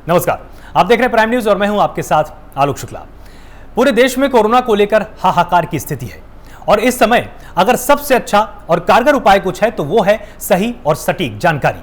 नमस्कार, आप देख रहे हैं प्राइम न्यूज और मैं हूं आपके साथ आलोक शुक्ला। पूरे देश में कोरोना को लेकर हाहाकार की स्थिति है और इस समय अगर सबसे अच्छा और कारगर उपाय कुछ है तो वो है सही और सटीक जानकारी।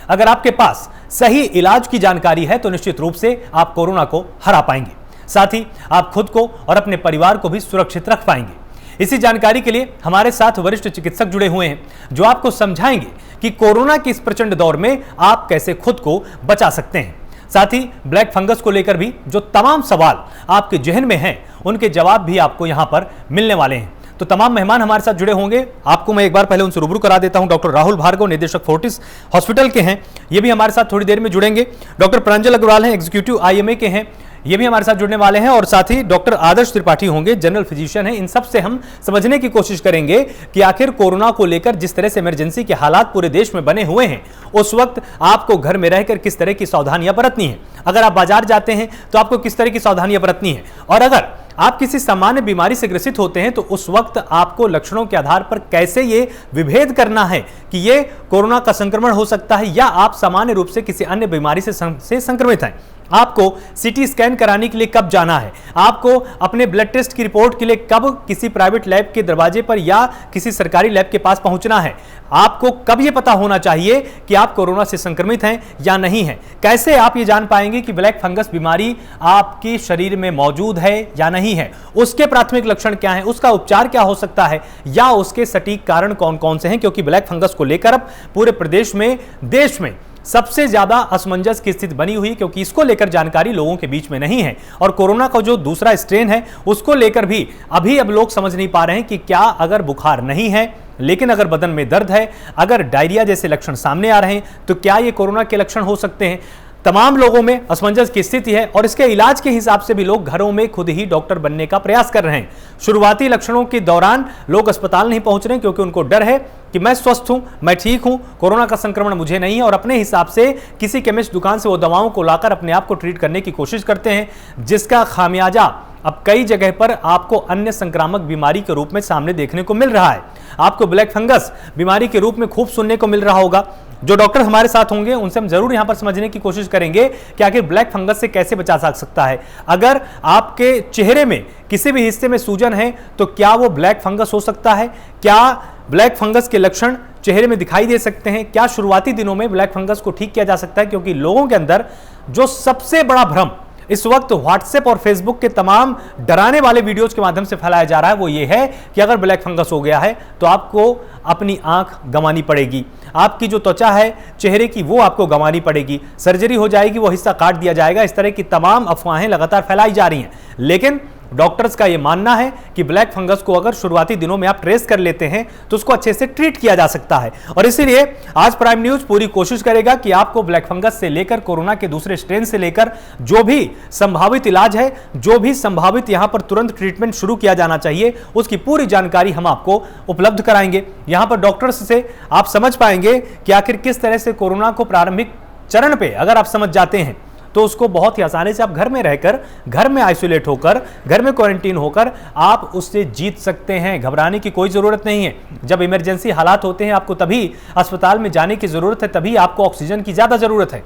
अगर आपके पास सही इलाज की जानकारी है तो निश्चित रूप से आप कोरोना को हरा पाएंगे, साथ ही आप खुद को और अपने परिवार को भी सुरक्षित रख पाएंगे। इसी जानकारी के लिए हमारे साथ वरिष्ठ चिकित्सक जुड़े हुए हैं जो आपको समझाएंगे कि कोरोना के इस प्रचंड दौर में आप कैसे खुद को बचा सकते हैं। साथ ही ब्लैक फंगस को लेकर भी जो तमाम सवाल आपके जहन में हैं उनके जवाब भी आपको यहां पर मिलने वाले हैं। तो तमाम मेहमान हमारे साथ जुड़े होंगे, आपको मैं एक बार पहले उनसे रूबरू करा देता हूं। डॉक्टर राहुल भार्गव, निदेशक फोर्टिस हॉस्पिटल के हैं, ये भी हमारे साथ थोड़ी देर में जुड़ेंगे। डॉक्टर प्रांजल अग्रवाल हैं, एग्जीक्यूटिव IMA के हैं, ये भी हमारे साथ जुड़ने वाले हैं। और साथ ही डॉक्टर आदर्श त्रिपाठी होंगे, जनरल फिजिशियन हैं। इन सब से हम समझने की कोशिश करेंगे कि आखिर कोरोना को लेकर जिस तरह से इमरजेंसी के हालात पूरे देश में बने हुए हैं, उस वक्त आपको घर में रहकर किस तरह की सावधानियां बरतनी है। अगर आप बाजार जाते हैं तो आपको किस तरह की सावधानियां बरतनी है, और अगर आप किसी सामान्य बीमारी से ग्रसित होते हैं तो उस वक्त आपको लक्षणों के आधार पर कैसे ये विभेद करना है कि ये कोरोना का संक्रमण हो सकता है या आप सामान्य रूप से किसी अन्य बीमारी से संक्रमित हैं। आपको CT स्कैन कराने के लिए कब जाना है, आपको अपने ब्लड टेस्ट की रिपोर्ट के लिए कब किसी प्राइवेट लैब के दरवाजे पर या किसी सरकारी लैब के पास पहुंचना है, आपको कब यह पता होना चाहिए कि आप कोरोना से संक्रमित हैं या नहीं हैं, कैसे आप ये जान पाएंगे कि ब्लैक फंगस बीमारी आपके शरीर में मौजूद है या नहीं है, उसके प्राथमिक लक्षण क्या हैं, उसका उपचार क्या हो सकता है या उसके सटीक कारण कौन कौन से हैं। क्योंकि ब्लैक फंगस को लेकर अब पूरे प्रदेश में, देश में सबसे ज्यादा असमंजस की स्थिति बनी हुई, क्योंकि इसको लेकर जानकारी लोगों के बीच में नहीं है। और कोरोना का जो दूसरा स्ट्रेन है उसको लेकर भी अब लोग समझ नहीं पा रहे हैं कि क्या अगर बुखार नहीं है लेकिन अगर बदन में दर्द है, अगर डायरिया जैसे लक्षण सामने आ रहे हैं तो क्या ये कोरोना के लक्षण हो सकते हैं। तमाम लोगों में असमंजस की स्थिति है और इसके इलाज के हिसाब से भी लोग घरों में खुद ही डॉक्टर बनने का प्रयास कर रहे हैं। शुरुआती लक्षणों के दौरान लोग अस्पताल नहीं पहुंच रहे हैं क्योंकि उनको डर है कि मैं स्वस्थ हूं, मैं ठीक हूं, कोरोना का संक्रमण मुझे नहीं है, और अपने हिसाब से किसी केमिस्ट दुकान से वो दवाओं को लाकर अपने आप को ट्रीट करने की कोशिश करते हैं, जिसका खामियाजा अब कई जगह पर आपको अन्य संक्रामक बीमारी के रूप में सामने देखने को मिल रहा है। आपको ब्लैक फंगस बीमारी के रूप में खूब सुनने को मिल रहा होगा। जो डॉक्टर हमारे साथ होंगे उनसे हम जरूर यहां पर समझने की कोशिश करेंगे कि आखिर ब्लैक फंगस से कैसे बचा जा सकता है। अगर आपके चेहरे में किसी भी हिस्से में सूजन है तो क्या वो ब्लैक फंगस हो सकता है, क्या ब्लैक फंगस के लक्षण चेहरे में दिखाई दे सकते हैं, क्या शुरुआती दिनों में ब्लैक फंगस को ठीक किया जा सकता है। क्योंकि लोगों के अंदर जो सबसे बड़ा भ्रम इस वक्त व्हाट्सएप और फेसबुक के तमाम डराने वाले वीडियोज के माध्यम से फैलाया जा रहा है, वो ये है कि अगर ब्लैक फंगस हो गया है तो आपको अपनी आंख गंवानी पड़ेगी, आपकी जो त्वचा है चेहरे की वो आपको गंवानी पड़ेगी, सर्जरी हो जाएगी, वो हिस्सा काट दिया जाएगा। इस तरह की तमाम अफवाहें लगातार फैलाई जा रही हैं। लेकिन डॉक्टर्स का यह मानना है कि ब्लैक फंगस को अगर शुरुआती दिनों में आप ट्रेस कर लेते हैं तो उसको अच्छे से ट्रीट किया जा सकता है। और इसीलिए आज प्राइम न्यूज पूरी कोशिश करेगा कि आपको ब्लैक फंगस से लेकर कोरोना के दूसरे स्ट्रेन से लेकर जो भी संभावित इलाज है, जो भी संभावित यहां पर तुरंत ट्रीटमेंट शुरू किया जाना चाहिए, उसकी पूरी जानकारी हम आपको उपलब्ध कराएंगे। यहां पर डॉक्टर्स से आप समझ पाएंगे कि आखिर किस तरह से कोरोना को प्रारंभिक चरण पे अगर आप समझ जाते हैं तो उसको बहुत ही आसानी से आप घर में रहकर, घर में आइसोलेट होकर, घर में क्वारंटीन होकर आप उससे जीत सकते हैं। घबराने की कोई ज़रूरत नहीं है। जब इमरजेंसी हालात होते हैं आपको तभी अस्पताल में जाने की ज़रूरत है, तभी आपको ऑक्सीजन की ज़्यादा ज़रूरत है।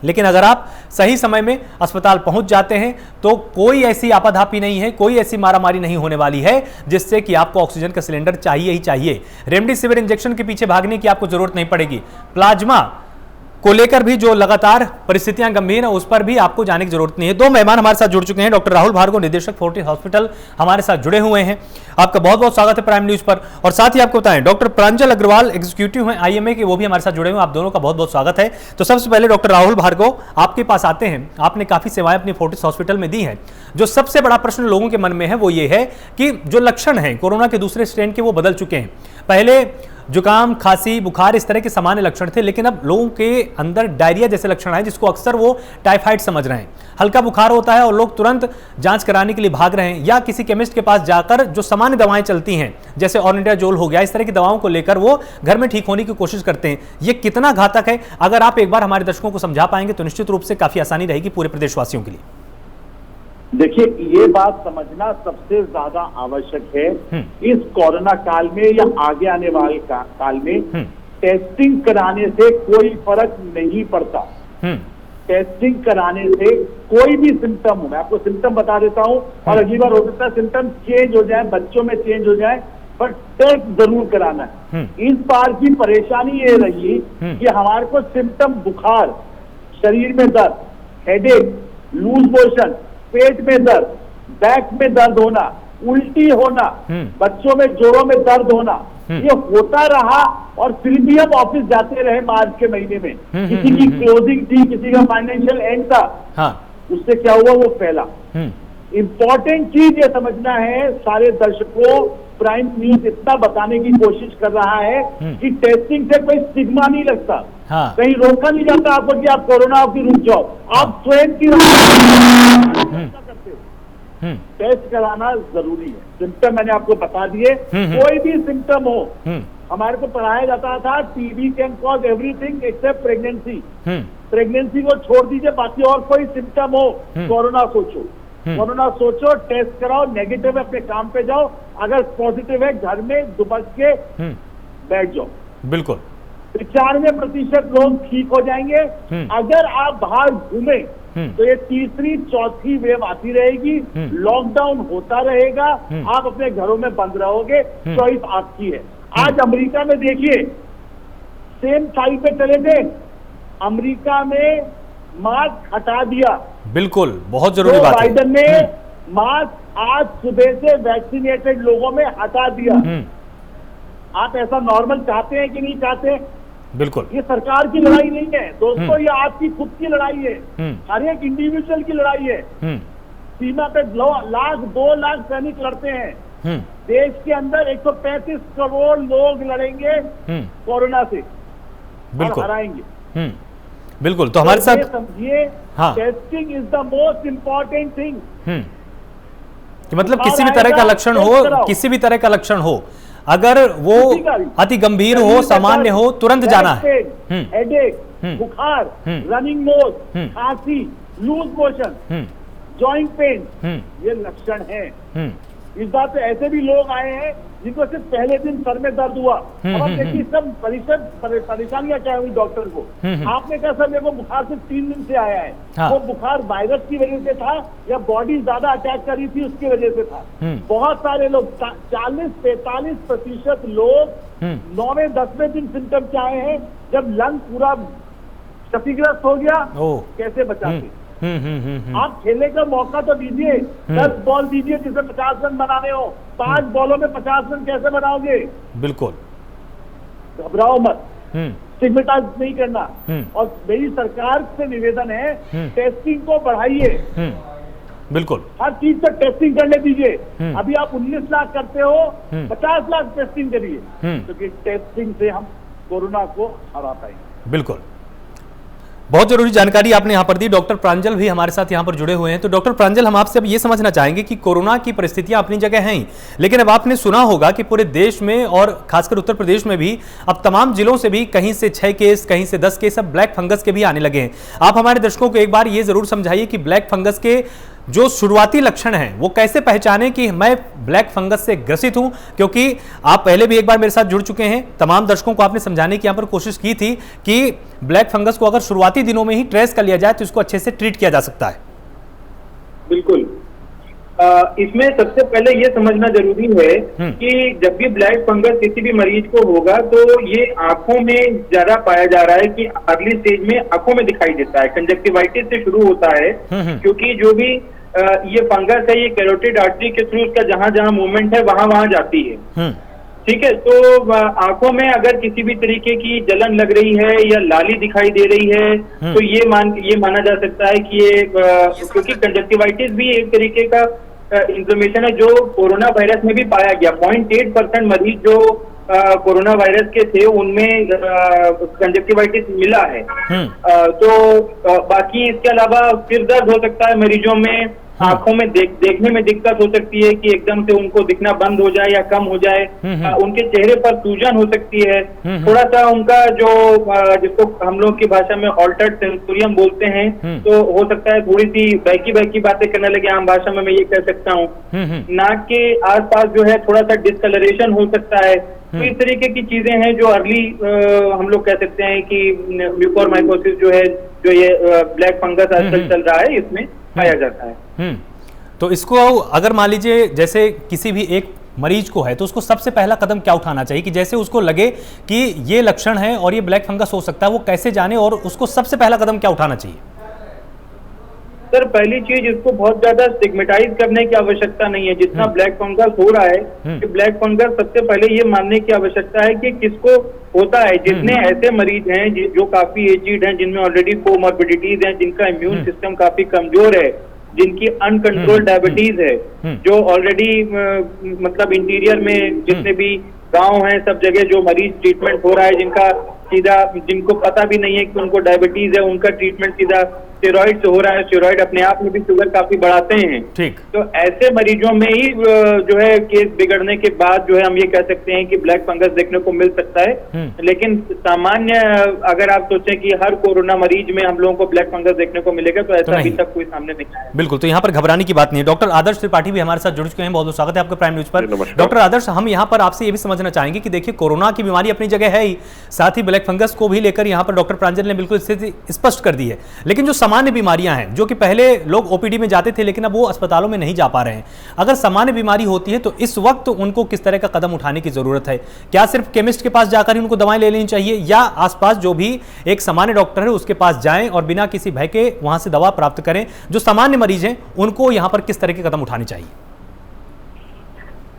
लेकिन अगर आप सही समय में अस्पताल पहुंच जाते हैं तो कोई ऐसी आपाधापी नहीं है, कोई ऐसी मारामारी नहीं होने वाली है जिससे कि आपको ऑक्सीजन का सिलेंडर चाहिए ही चाहिए। रेमडेसिविर इंजेक्शन के पीछे भागने की आपको जरूरत नहीं पड़ेगी। प्लाज्मा को लेकर भी जो लगातार परिस्थितियां गंभीर हैं उस पर भी आपको जाने की जरूरत नहीं है। दो मेहमान हमारे साथ जुड़ चुके हैं। डॉक्टर राहुल भार्गव, निदेशक फोर्टिस हॉस्पिटल, हमारे साथ जुड़े हुए हैं। आपका बहुत बहुत स्वागत है प्राइम न्यूज पर। और साथ ही आपको बताएं डॉक्टर प्रांजल अग्रवाल, एग्जीक्यूटिव हैं IMA के, वो भी हमारे साथ जुड़े हुए हैं। आप दोनों का बहुत बहुत स्वागत है। तो सबसे पहले डॉक्टर राहुल भार्गव, आपके पास आते हैं। आपने काफी सेवाएं अपनी फोर्टिस हॉस्पिटल में दी हैं। जो सबसे बड़ा प्रश्न लोगों के मन में है वो ये है कि जो लक्षण है कोरोना के दूसरे स्ट्रेन के वो बदल चुके हैं। पहले जुकाम, खांसी, बुखार इस तरह के सामान्य लक्षण थे, लेकिन अब लोगों के अंदर डायरिया जैसे लक्षण हैं जिसको अक्सर वो टाइफाइड समझ रहे हैं। हल्का बुखार होता है और लोग तुरंत जांच कराने के लिए भाग रहे हैं, या किसी केमिस्ट के पास जाकर जो सामान्य दवाएं चलती हैं जैसे ऑर्निडाजोल हो गया, इस तरह की दवाओं को लेकर वो घर में ठीक होने की कोशिश करते हैं। ये कितना घातक है, अगर आप एक बार हमारे दर्शकों को समझा पाएंगे तो निश्चित रूप से काफी आसानी रहेगी पूरे प्रदेशवासियों के लिए। देखिए, ये बात समझना सबसे ज्यादा आवश्यक है। इस कोरोना काल में या आगे आने वाले काल में टेस्टिंग कराने से कोई फर्क नहीं पड़ता। टेस्टिंग कराने से कोई भी सिम्टम हो, मैं आपको सिम्टम बता देता हूं, और अगली बार हो सकता है सिम्टम चेंज हो जाए, बच्चों में चेंज हो जाए, पर टेस्ट जरूर कराना है। इस बार की परेशानी ये रही कि हमारे को सिम्टम बुखार, शरीर में दर्द, हेडेक, लूज मोशन, पेट में दर्द, बैक में दर्द होना, उल्टी होना, बच्चों में जोड़ों में दर्द होना, ये होता रहा। और फिर भी हम ऑफिस जाते रहे मार्च के महीने में। किसी की क्लोजिंग थी, किसी का फाइनेंशियल एंड था, उससे क्या हुआ, वो फैला। इंपॉर्टेंट चीज ये समझना है, सारे दर्शकों, प्राइम न्यूज इतना बताने की कोशिश कर रहा है कि टेस्टिंग से कोई स्टिग्मा नहीं लगता। कहीं रोका नहीं जाता आपको कि आप कोरोना की रुक जाओ, आप स्वयं की करते हो। टेस्ट कराना जरूरी है। सिम्टम मैंने आपको बता दिए, कोई भी सिम्टम हो, हमारे को पढ़ाया जाता था TB can cause everything except pregnancy. Pregnancy को छोड़ दीजिए, बाकी और कोई सिम्टम हो, कोरोना सोचो, कोरोना सोचो, टेस्ट कराओ, नेगेटिव है अपने काम पे जाओ, अगर पॉजिटिव है घर में दुबक के बैठ जाओ। बिल्कुल 95% लोग ठीक हो जाएंगे। अगर आप बाहर घूमे तो ये तीसरी चौथी वेव आती रहेगी, लॉकडाउन होता रहेगा, आप अपने घरों में बंद रहोगे, चॉइस आपकी है। आज अमेरिका में देखिए, सेम साइड पे चले थे, अमेरिका में मास्क हटा दिया। बिल्कुल, बहुत जरूरी बात है। बाइडेन ने मास्क आज सुबह से वैक्सीनेटेड लोगों में हटा दिया। आप ऐसा नॉर्मल चाहते हैं कि नहीं चाहते? बिल्कुल, ये सरकार की लड़ाई नहीं है दोस्तों, ये आपकी खुद की लड़ाई है, हर एक इंडिविजुअल की लड़ाई है। सीमा पे लाख 2 लाख सैनिक लड़ते हैं। देश के अंदर 135 करोड़ लोग लड़ेंगे कोरोना से, बिल्कुल हराएंगे। बिल्कुल, तो हमारे साथ समझिए, testing is the most important thing. कि मतलब किसी भी तरह का लक्षण हो, किसी भी तरह का लक्षण हो, अगर वो अति गंभीर हो, सामान्य हो, तुरंत जाना है। हेडेक, बुखार, रनिंग नोज, खांसी, लूज मोशन, जॉइंट पेन, ये लक्षण हैं। इस बार तो ऐसे भी लोग आए हैं जिनको सिर्फ पहले दिन सर में दर्द हुआ। अब आप देखिए सब परेशानियां क्या हुई डॉक्टर को। आपने कहा सर मेरे को बुखार सिर्फ 3 दिन से आया है, वो बुखार वायरस की वजह से था या बॉडी ज्यादा अटैक कर रही थी उसकी वजह से था। बहुत सारे लोग 40-45% लोग 9वें 10वें दिन सिम्टम क्या आए हैं, जब लंग पूरा क्षतिग्रस्त हो गया, कैसे बचाते? आप खेलने का मौका तो दीजिए, 10 बॉल दीजिए जिसे 50 रन बनाने हो, 5 बॉलों में 50 रन कैसे बनाओगे? बिल्कुल, घबराओ मत, स्टिग्मेटाइज नहीं करना। और मेरी सरकार से निवेदन है, टेस्टिंग को बढ़ाइए। बिल्कुल, हर चीज पर टेस्टिंग करने दीजिए। अभी आप 19 लाख करते हो, 50 लाख टेस्टिंग करिए, क्योंकि टेस्टिंग से हम कोरोना को हरा पाएंगे। बिल्कुल, बहुत जरूरी जानकारी आपने यहां पर दी। डॉक्टर प्रांजल भी हमारे साथ यहां पर जुड़े हुए हैं। तो डॉक्टर प्रांजल, हम आपसे अब ये समझना चाहेंगे कि कोरोना की परिस्थितियां अपनी जगह हैं, लेकिन अब आपने सुना होगा कि पूरे देश में और खासकर उत्तर प्रदेश में भी अब तमाम जिलों से भी कहीं से 6 केस, कहीं से 10 केस, अब ब्लैक फंगस के भी आने लगे हैं। आप हमारे दर्शकों को एक बार ये जरूर समझाइए कि ब्लैक फंगस के जो शुरुआती लक्षण हैं वो कैसे पहचाने कि मैं ब्लैक फंगस से ग्रसित हूं, क्योंकि आप पहले भी एक बार मेरे साथ जुड़ चुके हैं। तमाम दर्शकों को आपने समझाने की यहां पर कोशिश की थी कि ब्लैक फंगस को अगर शुरुआती दिनों में ही ट्रेस कर लिया जाए तो इसको अच्छे से ट्रीट किया जा सकता है। बिल्कुल, इसमें सबसे पहले ये समझना जरूरी है कि जब भी ब्लैक फंगस किसी भी मरीज को होगा तो ये आंखों में ज्यादा पाया जा रहा है कि अर्ली स्टेज में आंखों में दिखाई देता है। कंजक्टिवाइटिस से शुरू होता है, क्योंकि जो भी ये फंगस है ये कैरोटिड आर्टरी के थ्रू उसका जहां जहां मूवमेंट है वहां जाती है। ठीक है, तो आंखों में अगर किसी भी तरीके की जलन लग रही है या लाली दिखाई दे रही है तो ये माना जा सकता है कि ये क्योंकि कंजक्टिवाइटिस भी एक तरीके का इन्फ्लेमेशन है जो कोरोना वायरस में भी पाया गया। 0.8% मरीज जो कोरोना वायरस के थे उनमें कंजक्टिवाइटिस मिला है। तो बाकी इसके अलावा सिर दर्द हो सकता है मरीजों में, आंखों में देखने में दिक्कत हो सकती है कि एकदम से उनको दिखना बंद हो जाए या कम हो जाए, उनके चेहरे पर सूजन हो सकती है, थोड़ा सा उनका जो जिसको हम लोग की भाषा में ऑल्टर्ड सेंसोरियम बोलते हैं, तो हो सकता है थोड़ी सी बहकी बातें करने लगे, आम भाषा में मैं ये कह सकता हूँ। नाक के आसपास जो है थोड़ा सा डिस्कलरेशन हो सकता है। तो इस तरीके की चीजें हैं जो अर्ली हम लोग कह सकते हैं कि म्यूकोरमाइकोसिस जो है, जो ये ब्लैक फंगस आजकल चल रहा है, इसमें पाया जाता है। तो इसको अगर मान लीजिए जैसे किसी भी एक मरीज को है तो उसको सबसे पहला कदम क्या उठाना चाहिए कि जैसे उसको लगे कि ये लक्षण है और ये ब्लैक फंगस हो सकता है, वो कैसे जाने और उसको सबसे पहला कदम क्या उठाना चाहिए? सर, पहली चीज, इसको बहुत ज्यादा स्टिग्मेटाइज करने की आवश्यकता नहीं है। जितना ब्लैक फंगस हो रहा है कि ब्लैक फंगस, सबसे पहले ये मानने की आवश्यकता है कि किसको होता है। जितने ऐसे मरीज हैं जो काफी एजिड हैं, जिनमें ऑलरेडी कोमॉर्बिडिटीज हैं, जिनका इम्यून सिस्टम काफी कमजोर है, जिनकी अनकंट्रोल्ड डायबिटीज है, जो ऑलरेडी मतलब इंटीरियर में जितने भी गांव हैं सब जगह जो मरीज ट्रीटमेंट हो रहा है, जिनको पता भी नहीं है कि उनको डायबिटीज है, उनका ट्रीटमेंट सीधा स्टेरॉइड से हो रहा है। स्टेरॉइड अपने आप में भी शुगर काफी बढ़ाते हैं। ठीक। तो ऐसे मरीजों में ही जो है केस बिगड़ने के बाद जो है हम ये कह सकते हैं कि ब्लैक फंगस देखने को मिल सकता है। लेकिन सामान्य अगर आप सोचें कि हर कोरोना मरीज में हम लोगों को ब्लैक फंगस देखने को मिलेगा, तो ऐसा अभी तक कोई सामने नहीं आया। बिल्कुल, तो यहाँ पर घबराने की बात नहीं है। डॉक्टर आदर्श त्रिपाठी भी हमारे साथ जुड़ चुके हैं, बहुत बहुत स्वागत है आपका प्राइम न्यूज पर। डॉक्टर आदर्श, हम यहाँ पर आपसे ये भी समझना चाहेंगे कि देखिए कोरोना की बीमारी अपनी जगह है ही, साथ ही ब्लैक फंगस को भी लेकर यहाँ पर डॉक्टर प्रांजल ने बिल्कुल स्थिति स्पष्ट कर दी है। लेकिन जो सामान्य बीमारियां हैं, जो कि पहले लोग ओपीडी में जाते थे लेकिन अब वो अस्पतालों में नहीं जा पा रहे हैं, अगर सामान्य बीमारी होती है तो इस वक्त उनको किस तरह का कदम उठाने की जरूरत है? क्या सिर्फ केमिस्ट के पास जाकर ही उनको दवाएं ले लेनी चाहिए, या आसपास जो भी एक सामान्य डॉक्टर है उसके पास जाएं और बिना किसी भय के वहां से दवा प्राप्त करें? जो सामान्य मरीज हैं उनको यहां पर किस तरह के कदम उठाने चाहिए?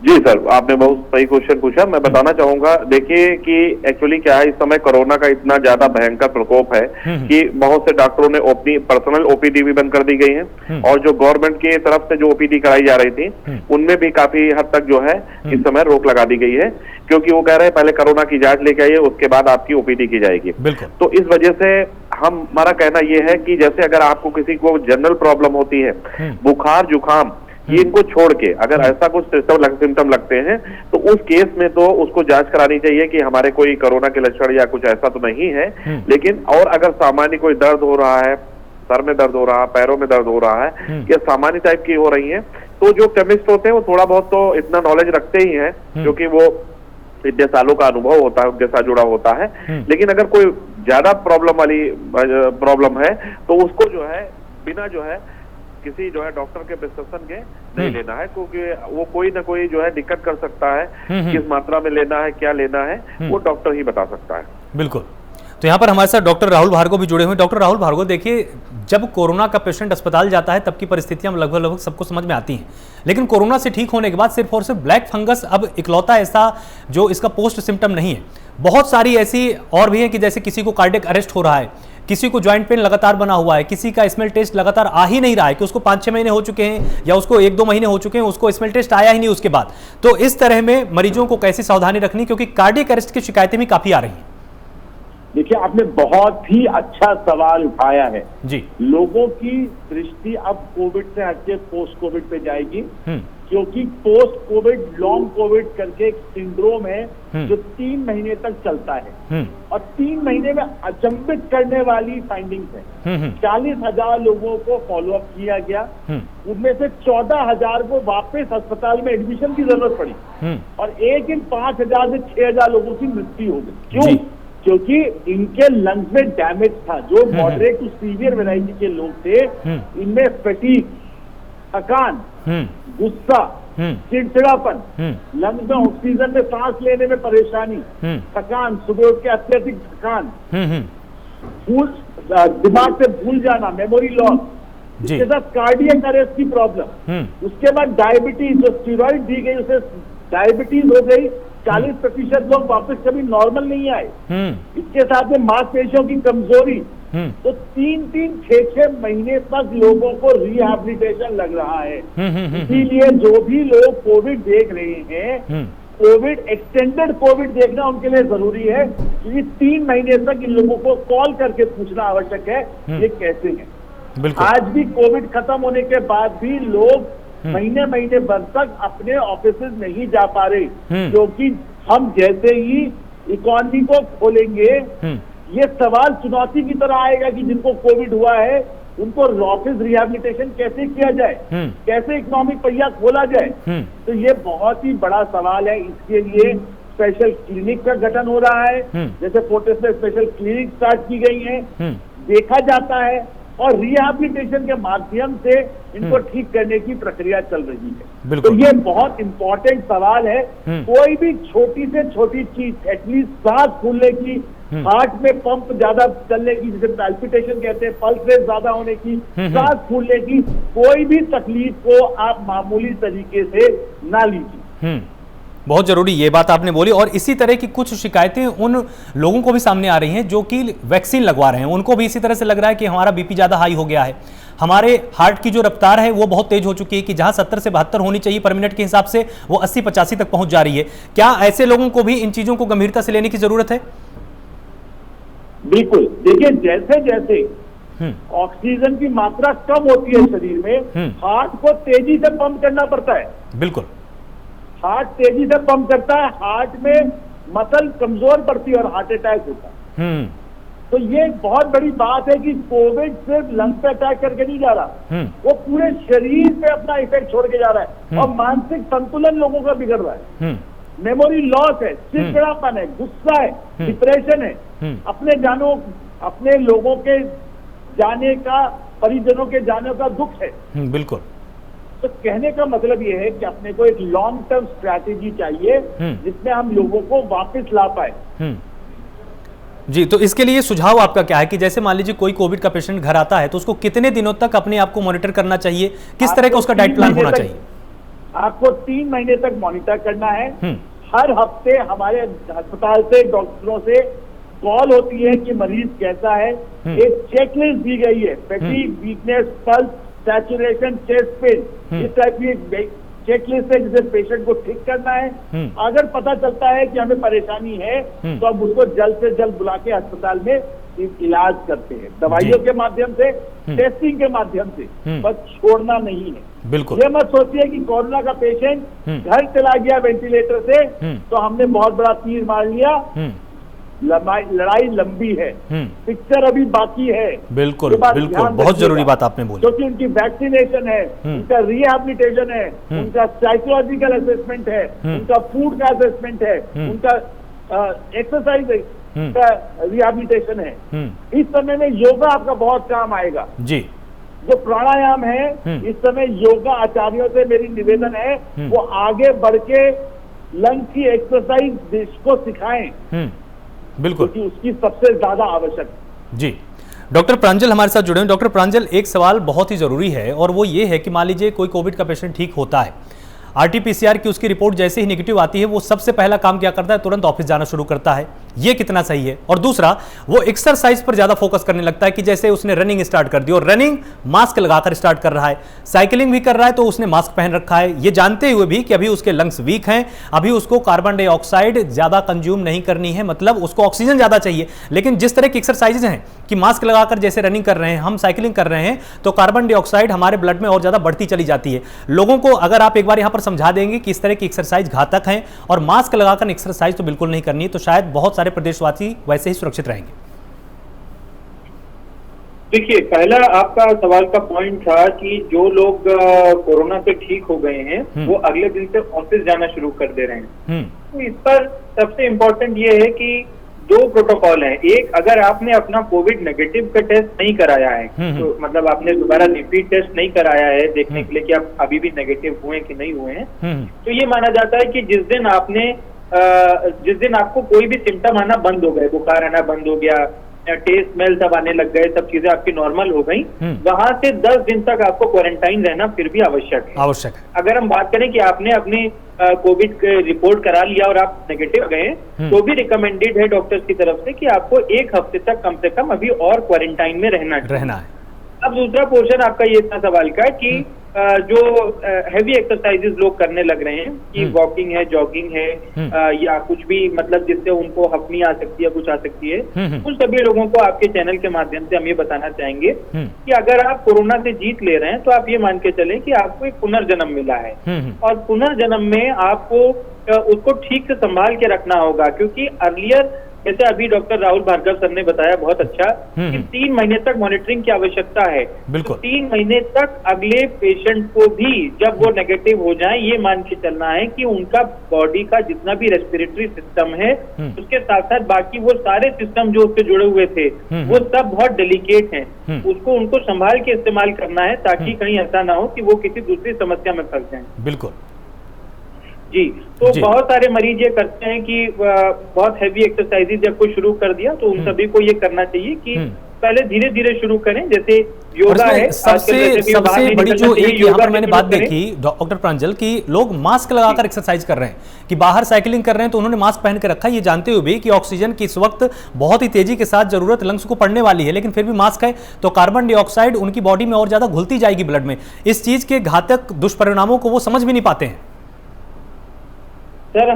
जी सर, आपने बहुत सही क्वेश्चन पूछा। मैं बताना चाहूंगा, देखिए कि एक्चुअली क्या है, इस समय कोरोना का इतना ज्यादा भयंकर प्रकोप है कि बहुत से डॉक्टरों ने अपनी पर्सनल ओपीडी भी बंद कर दी गई है, और जो गवर्नमेंट की तरफ से जो ओपीडी कराई जा रही थी उनमें भी काफी हद तक जो है इस समय रोक लगा दी गई है, क्योंकि वो कह रहे हैं पहले कोरोना की जांच लेके आइए, उसके बाद आपकी ओपीडी की जाएगी। तो इस वजह से हमारा कहना यह है कि जैसे अगर आपको किसी को जनरल प्रॉब्लम होती है, बुखार जुकाम, ये इनको छोड़ के अगर ऐसा कुछ सिम्टम लगते हैं तो उस केस में तो उसको जांच करानी चाहिए कि हमारे कोई कोरोना के लक्षण या कुछ ऐसा तो नहीं है। लेकिन और अगर सामान्य कोई दर्द हो रहा है, सर में दर्द हो रहा है, पैरों में दर्द हो रहा है, या सामान्य टाइप की हो रही है, तो जो केमिस्ट होते हैं वो थोड़ा बहुत तो इतना नॉलेज रखते ही हैं, क्योंकि वो इतने सालों का अनुभव होता है, उनके साथ जुड़ा होता है। लेकिन अगर कोई ज्यादा प्रॉब्लम है तो उसको जो है बिना जो है किसी जो है डॉक्टर के प्रिस्क्रिप्शन के नहीं लेना है, क्योंकि वो कोई ना कोई जो है दिक्कत कर सकता है। किस मात्रा में लेना है, क्या लेना है, वो डॉक्टर ही बता सकता है। बिल्कुल। तो यहाँ पर हमारे साथ डॉक्टर राहुल भार्गव भी जुड़े हुए हैं। डॉक्टर राहुल भार्गव, देखिए जब कोरोना का पेशेंट अस्पताल जाता है तब की परिस्थितियां लगभग सबको समझ में आती हैं, लेकिन कोरोना से ठीक होने के बाद सिर्फ और सिर्फ ब्लैक फंगस अब इकलौता ऐसा जो इसका पोस्ट सिम्टम नहीं है, बहुत सारी ऐसी और भी है कि जैसे किसी को कार्डियक अरेस्ट हो रहा है, किसी को ज्वाइंट पेन लगातार बना हुआ है, किसी का स्मेल टेस्ट लगातार आ ही नहीं रहा है कि उसको 5-6 महीने हो चुके हैं या उसको 1-2 महीने हो चुके हैं, उसको स्मेल टेस्ट आया ही नहीं उसके बाद। तो इस तरह में मरीजों को कैसी सावधानी रखनी, क्योंकि कार्डियक अरेस्ट की शिकायतें भी काफी आ रही हैं। देखिए, आपने बहुत ही अच्छा सवाल उठाया है जी। लोगों की दृष्टि अब कोविड से हटके पोस्ट कोविड पे जाएगी, क्योंकि पोस्ट कोविड लॉन्ग कोविड करके एक सिंड्रोम है जो 3 महीने तक चलता है, और 3 महीने में अचंभित करने वाली फाइंडिंग्स है। 40,000 लोगों को फॉलोअप किया गया, उनमें से 14,000 को वापस अस्पताल में एडमिशन की जरूरत पड़ी, और एक दिन 5,000 से 6,000 लोगों की मृत्यु हो गई। क्यों? क्योंकि इनके लंग्स में डैमेज था। जो मॉडरेट टू सीवियर वैरायटी के लोग थे, इनमें फटीग, थकान, गुस्सा, चिड़चिड़ापन, लंग्स में ऑक्सीजन में सांस लेने में परेशानी, थकान, सुबह उठ के अत्यधिक थकान, दिमाग से भूल जाना, मेमोरी लॉस, इसके साथ कार्डियक अरेस्ट की प्रॉब्लम, उसके बाद डायबिटीज, जो स्टेरॉइड दी गई उसे डायबिटीज हो गई। 40% लोग वापस कभी नॉर्मल नहीं आए। इसके साथ में मांसपेशियों की कमजोरी, तो 3-3, 6-6 महीने तक लोगों को रिहैबिलिटेशन लग रहा है। इसीलिए जो भी लोग कोविड देख रहे हैं, कोविड एक्सटेंडेड कोविड देखना उनके लिए जरूरी है, क्योंकि 3 महीने तक इन लोगों को कॉल करके पूछना आवश्यक है ये कैसे हैं। बिल्कुल। आज भी कोविड खत्म होने के बाद भी लोग महीने महीने भर तक अपने ऑफिस नहीं जा पा रहे, क्योंकि हम जैसे ही इकोनॉमी को खोलेंगे ये सवाल चुनौती की तरह आएगा कि जिनको कोविड हुआ है उनको ऑफिस रिहैबिलिटेशन कैसे किया जाए, कैसे इकोनॉमिक पहिया खोला जाए। तो ये बहुत ही बड़ा सवाल है। इसके लिए स्पेशल क्लिनिक का गठन हो रहा है, जैसे फोर्टिस में स्पेशल क्लिनिक स्टार्ट की गई है, देखा जाता है और रिहैबिलिटेशन के माध्यम से इनको ठीक करने की प्रक्रिया चल रही है। तो ये बहुत इंपॉर्टेंट सवाल है। कोई भी छोटी से छोटी चीज, एटलीस्ट सांस फूलने की, हार्ट में पंप ज्यादा चलने की, जिसे पैल्पिटेशन कहते हैं, पल्स रेट ज्यादा होने की, सांस फूलने की, कोई भी तकलीफ को आप मामूली तरीके से ना लीजिए। बहुत जरूरी ये बात आपने बोली। और इसी तरह की कुछ शिकायतें उन लोगों को भी सामने आ रही हैं जो कि वैक्सीन लगवा रहे हैं, उनको भी इसी तरह से लग रहा है कि हमारा बीपी ज्यादा हाई हो गया है, हमारे हार्ट की जो रफ्तार है वो बहुत तेज हो चुकी है कि जहां 70 से 72 होनी चाहिए पर मिनट के हिसाब से वो 80-85 तक पहुंच जा रही है। क्या ऐसे लोगों को भी इन चीजों को गंभीरता से लेने की जरूरत है? बिल्कुल। देखिए, जैसे जैसे ऑक्सीजन की मात्रा कम होती है शरीर में, हार्ट को तेजी से पंप करना पड़ता है। बिल्कुल, हार्ट तेजी से पंप करता है, हार्ट में मसल कमजोर पड़ती है और हार्ट अटैक होता है। तो ये बहुत बड़ी बात है कि कोविड सिर्फ लंग पे अटैक करके नहीं जा रहा, वो पूरे शरीर पे अपना इफेक्ट छोड़ के जा रहा है और मानसिक संतुलन लोगों का बिगड़ रहा है। मेमोरी लॉस है, चिड़चिड़ापन है, गुस्सा है, डिप्रेशन है, अपने लोगों के जाने का, परिजनों के जाने का दुख है। बिल्कुल। तो कहने का मतलब ये है कि अपने को एक लॉन्ग टर्म स्ट्रैटेजी चाहिए जिसमें हम लोगों को वापस ला पाए। जी, तो इसके लिए सुझाव आपका क्या है कि जैसे मान लीजिए कोई कोविड का पेशेंट घर आता है तो उसको कितने दिनों तक अपने आप को मॉनिटर करना चाहिए, किस तरह का उसका डाइट प्लान होना चाहिए? आपको 3 महीने तक मॉनिटर करना है। हर हफ्ते हमारे अस्पताल से, डॉक्टरों से कॉल होती है कि मरीज कैसा है, एक चेकलिस्ट दी गई है, fatigue, weakness, pulse, saturation, chest pain, इस टाइप की चेकलिस्ट है जिसे पेशेंट को ठीक करना है। अगर पता चलता है कि हमें परेशानी है तो अब उसको जल्द से जल्द बुला के अस्पताल में इलाज करते हैं, दवाइयों के माध्यम से, टेस्टिंग के माध्यम से, बस छोड़ना नहीं है। बिल्कुल। ये मत सोचिए कि कोरोना का पेशेंट घर चला गया वेंटिलेटर से तो हमने बहुत बड़ा तीर मार लिया। लड़ाई लंबी है, पिक्चर अभी बाकी है। बिल्कुल बिल्कुल, बहुत जरूरी बात आपने बोली। क्योंकि उनकी वैक्सीनेशन है, उनका रिहैबिलिटेशन है, उनका साइकोलॉजिकल असेसमेंट है, उनका फूड का असेसमेंट है, उनका एक्सरसाइज का रिहैबिलिटेशन है। इस समय में योगा आपका बहुत काम आएगा जी। जो प्राणायाम है, इस समय योगा आचार्यों से मेरी निवेदन है वो आगे बढ़ के लंग की एक्सरसाइज देश को सिखाएं। बिल्कुल, क्योंकि उसकी सबसे ज्यादा आवश्यक जी। डॉक्टर प्रांजल हमारे साथ जुड़े हैं। डॉक्टर प्रांजल, एक सवाल बहुत ही जरूरी है और वो ये है कि मान लीजिए कोई कोविड का पेशेंट ठीक होता है, आरटीपीसीआर की उसकी रिपोर्ट जैसे ही नेगेटिव आती है वो सबसे पहला काम क्या करता है? तुरंत ऑफिस जाना शुरू करता है। ये कितना सही है? और दूसरा, वो एक्सरसाइज पर ज्यादा फोकस करने लगता है कि जैसे उसने रनिंग स्टार्ट कर दी और रनिंग मास्क लगाकर स्टार्ट कर रहा है, साइकिलिंग भी कर रहा है तो उसने मास्क पहन रखा है, ये जानते हुए भी कि अभी उसके लंग्स वीक हैं, अभी उसको कार्बन डाइऑक्साइड ज्यादा कंज्यूम नहीं करनी है, मतलब उसको ऑक्सीजन ज्यादा चाहिए। लेकिन जिस तरह की एक्सरसाइजेज हैं कि मास्क लगाकर जैसे रनिंग कर रहे हैं, हम साइकिलिंग कर रहे हैं, तो कार्बन डाइऑक्साइड हमारे ब्लड में और ज्यादा बढ़ती चली जाती है। लोगों को अगर आप एक बार यहां पर समझा देंगे कि इस तरह की एक्सरसाइज घातक है और मास्क लगाकर एक्सरसाइज तो बिल्कुल नहीं करनी, तो शायद बहुत सारे प्रदेशवासी वैसे ही सुरक्षित रहेंगे। देखिए, पहला आपका सवाल का पॉइंट था कि जो लोग कोरोना से ठीक हो गए हैं वो अगले दिन से ऑफिस जाना शुरू कर दे रहे हैं। तो इस पर सबसे इम्पोर्टेंट ये है कि 2 प्रोटोकॉल हैं। एक, अगर आपने अपना कोविड नेगेटिव का टेस्ट नहीं कराया है, तो मतलब आपने दोबारा रिपीट टेस्ट नहीं कराया है देखने के लिए कि आप अभी भी नेगेटिव हुए कि नहीं हुए हैं, तो ये माना जाता है कि जिस दिन आपको कोई भी सिम्टम आना बंद हो गए, बुखार आना बंद हो गया, टेस्ट स्मेल सब आने लग गए, सब चीजें आपकी नॉर्मल हो गई, वहां से 10 दिन तक आपको क्वारंटाइन रहना फिर भी आवश्यक है। अगर हम बात करें कि आपने अपने कोविड रिपोर्ट करा लिया और आप नेगेटिव गए, तो भी रिकमेंडेड है डॉक्टर्स की तरफ से कि आपको 1 हफ्ते तक कम से कम अभी और क्वारंटाइन में रहना है। अब दूसरा पोर्शन आपका ये था सवाल का कि जो हैवी एक्सरसाइजेज लोग करने लग रहे हैं कि वॉकिंग है, जॉगिंग है, या कुछ भी मतलब जिससे उनको हफनी आ सकती है, कुछ आ सकती है, उन सभी लोगों को आपके चैनल के माध्यम से हम ये बताना चाहेंगे कि अगर आप कोरोना से जीत ले रहे हैं तो आप ये मान के चलें कि आपको एक पुनर्जन्म मिला है, और पुनर्जन्म में आपको उसको ठीक से संभाल के रखना होगा। क्योंकि अर्लियर, जैसे अभी डॉक्टर राहुल भार्गव सर ने बताया बहुत अच्छा कि 3 महीने तक मॉनिटरिंग की आवश्यकता है। बिल्कुल। तो 3 महीने तक अगले पेशेंट को भी जब वो नेगेटिव हो जाए, ये मान के चलना है कि उनका बॉडी का जितना भी रेस्पिरेटरी सिस्टम है, उसके साथ साथ बाकी वो सारे सिस्टम जो उससे जुड़े हुए थे वो सब बहुत डेलिकेट हैं, उसको उनको संभाल के इस्तेमाल करना है ताकि कहीं ऐसा ना हो कि वो किसी दूसरी समस्या में फंस जाए। बिल्कुल जी। तो बहुत सारे मरीज ये करते हैं कि बहुत हैवी एक्सरसाइजेज जब कोई शुरू कर दिया तो उन सभी को ये करना चाहिए कि पहले धीरे धीरे शुरू करें। जैसे योगा है, सबसे बड़ी जो एक यहाँ पर मैंने बात देखी डॉक्टर प्रांजल की, लोग मास्क लगाकर एक्सरसाइज कर रहे हैं, कि बाहर साइकिलिंग कर रहे हैं तो उन्होंने मास्क पहन के रखा है, ये जानते हुए भी कि ऑक्सीजन की इस वक्त बहुत ही तेजी के साथ जरूरत लंग्स को पड़ने वाली है, लेकिन फिर भी मास्क है तो कार्बन डाइऑक्साइड उनकी बॉडी में और ज्यादा घुलती जाएगी ब्लड में। इस चीज के घातक दुष्परिणामों को वो समझ भी नहीं पाते हैं। सर,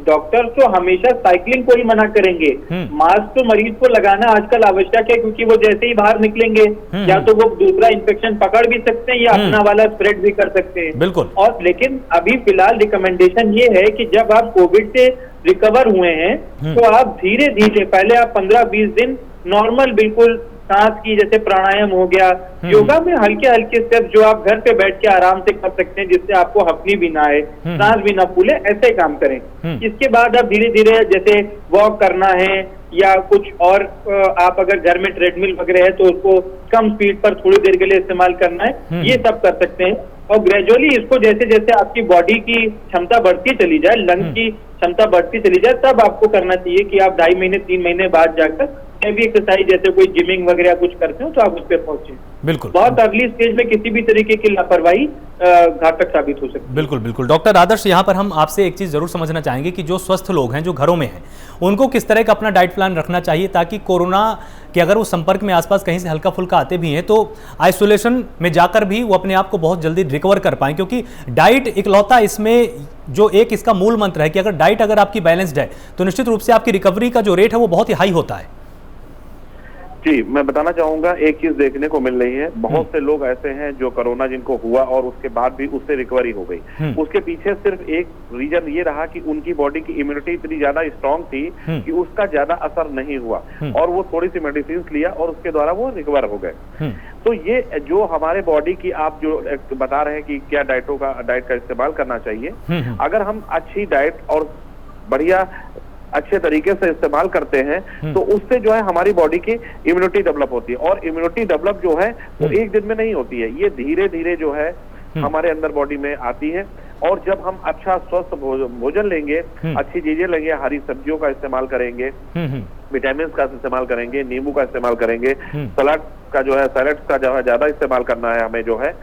डॉक्टर तो हमेशा साइकिलिंग को ही मना करेंगे, मास्क तो मरीज को लगाना आजकल आवश्यक है, क्योंकि वो जैसे ही बाहर निकलेंगे या तो वो दूसरा इन्फेक्शन पकड़ भी सकते हैं या अपना वाला स्प्रेड भी कर सकते हैं। बिल्कुल। और लेकिन अभी फिलहाल रिकमेंडेशन ये है कि जब आप कोविड से रिकवर हुए हैं तो आप धीरे धीरे, पहले आप 15-20 दिन नॉर्मल बिल्कुल सांस की, जैसे प्राणायाम हो गया, योगा में हल्के हल्के स्टेप जो आप घर पे बैठ के आराम से कर सकते हैं जिससे आपको हफनी भी ना आए, सांस भी ना फूले, ऐसे काम करें। इसके बाद आप धीरे धीरे जैसे वॉक करना है या कुछ और, आप अगर घर में ट्रेडमिल वगैरह है तो उसको कम स्पीड पर थोड़ी देर के लिए इस्तेमाल करना है, ये सब कर सकते हैं। और ग्रेजुअली इसको जैसे जैसे आपकी बॉडी की क्षमता बढ़ती चली जाए, लंग की क्षमता बढ़ती चली जाए, तब आपको करना चाहिए कि आप 2.5 महीने 3 महीने बाद जाकर हैवी एक्सरसाइज जैसे कोई जिमिंग वगैरह कुछ करते हो तो आप उस पर पहुंचे। बिल्कुल। बहुत अर्ली स्टेज में किसी भी तरीके की लापरवाही घातक साबित हो सकती है। बिल्कुल बिल्कुल। डॉक्टर आदर्श, यहाँ पर हम आपसे एक चीज जरूर समझना चाहेंगे कि जो स्वस्थ लोग हैं, जो घरों में हैं, उनको किस तरह का अपना डाइट प्लान रखना चाहिए ताकि कोरोना के अगर वो संपर्क में आसपास कहीं से हल्का फुल्का आते भी हैं तो आइसोलेशन में जाकर भी वो अपने आप को बहुत जल्दी रिकवर कर पाएं, क्योंकि डाइट इकलौता इसमें जो एक इसका मूल मंत्र है कि अगर डाइट अगर आपकी बैलेंस्ड है तो निश्चित रूप से आपकी रिकवरी का जो रेट है वो बहुत ही हाई होता है। जी, मैं बताना चाहूंगा, एक चीज देखने को मिल रही है, बहुत से लोग ऐसे हैं जो कोरोना जिनको हुआ और उसके बाद भी उससे रिकवरी हो गई। उसके पीछे सिर्फ एक रीजन ये रहा कि उनकी बॉडी की इम्यूनिटी इतनी ज्यादा स्ट्रांग थी कि उसका ज्यादा असर नहीं हुआ और वो थोड़ी सी मेडिसिन लिया और उसके द्वारा वो रिकवर हो गए। तो ये जो हमारे बॉडी की आप जो बता रहे हैं कि क्या डाइट का इस्तेमाल करना चाहिए, अगर हम अच्छी डाइट और बढ़िया अच्छे तरीके से इस्तेमाल करते हैं तो उससे जो है हमारी बॉडी की इम्यूनिटी डेवलप होती है, और इम्यूनिटी डेवलप जो है वो एक दिन में नहीं होती है, ये धीरे धीरे जो है हमारे अंदर बॉडी में आती है। और जब हम अच्छा स्वस्थ भोजन लेंगे, अच्छी चीजें लेंगे, हरी सब्जियों का इस्तेमाल करेंगे, विटामिन का इस्तेमाल करेंगे, नींबू का इस्तेमाल करेंगे, सलाद का जो है, सैलेड का जो है ज्यादा इस्तेमाल करना है हमें जो है,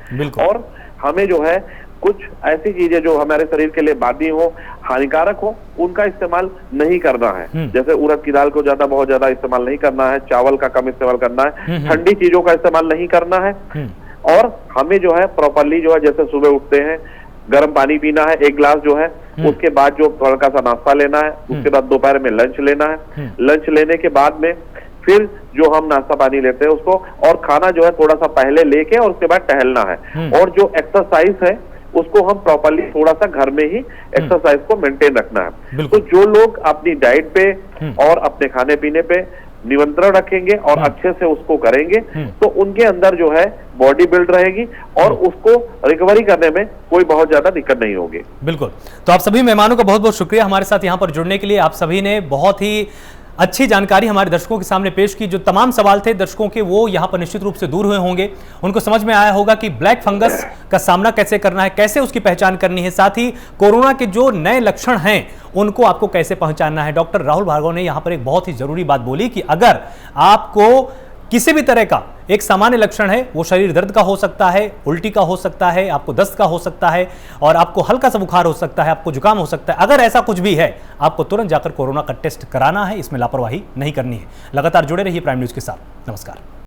और हमें जो है कुछ ऐसी चीजें जो हमारे शरीर के लिए बादी हो, हानिकारक हो, उनका इस्तेमाल नहीं करना है। जैसे उड़द की दाल को बहुत ज्यादा इस्तेमाल नहीं करना है, चावल का कम इस्तेमाल करना है, ठंडी चीजों का इस्तेमाल नहीं करना है, और हमें जो है प्रॉपरली जो है जैसे सुबह उठते हैं गर्म पानी पीना है 1 गिलास जो है, उसके बाद जो हल्का सा नाश्ता लेना है, उसके बाद दोपहर में लंच लेना है, लंच लेने के बाद में फिर जो हम नाश्ता पानी लेते हैं उसको, और खाना जो है थोड़ा सा पहले लेके और उसके बाद टहलना है, और जो एक्सरसाइज है उसको हम प्रॉपरली थोड़ा सा घर में ही एक्सरसाइज को मेंटेन रखना है। तो जो लोग अपनी डाइट पे और अपने खाने पीने पे नियंत्रण रखेंगे और अच्छे से उसको करेंगे तो उनके अंदर जो है बॉडी बिल्ड रहेगी और उसको रिकवरी करने में कोई बहुत ज्यादा दिक्कत नहीं होगी। बिल्कुल। तो आप सभी मेहमानों का बहुत बहुत शुक्रिया हमारे साथ यहाँ पर जुड़ने के लिए। आप सभी ने बहुत ही अच्छी जानकारी हमारे दर्शकों के सामने पेश की। जो तमाम सवाल थे दर्शकों के वो यहाँ पर निश्चित रूप से दूर हुए होंगे, उनको समझ में आया होगा कि ब्लैक फंगस का सामना कैसे करना है, कैसे उसकी पहचान करनी है, साथ ही कोरोना के जो नए लक्षण हैं उनको आपको कैसे पहचानना है। डॉक्टर राहुल भार्गव ने यहाँ पर एक बहुत ही जरूरी बात बोली कि अगर आपको किसी भी तरह का एक सामान्य लक्षण है, वो शरीर दर्द का हो सकता है, उल्टी का हो सकता है, आपको दस्त का हो सकता है और आपको हल्का सा बुखार हो सकता है, आपको जुकाम हो सकता है, अगर ऐसा कुछ भी है आपको तुरंत जाकर कोरोना का टेस्ट कराना है, इसमें लापरवाही नहीं करनी है। लगातार जुड़े रहिए प्राइम न्यूज के साथ। नमस्कार।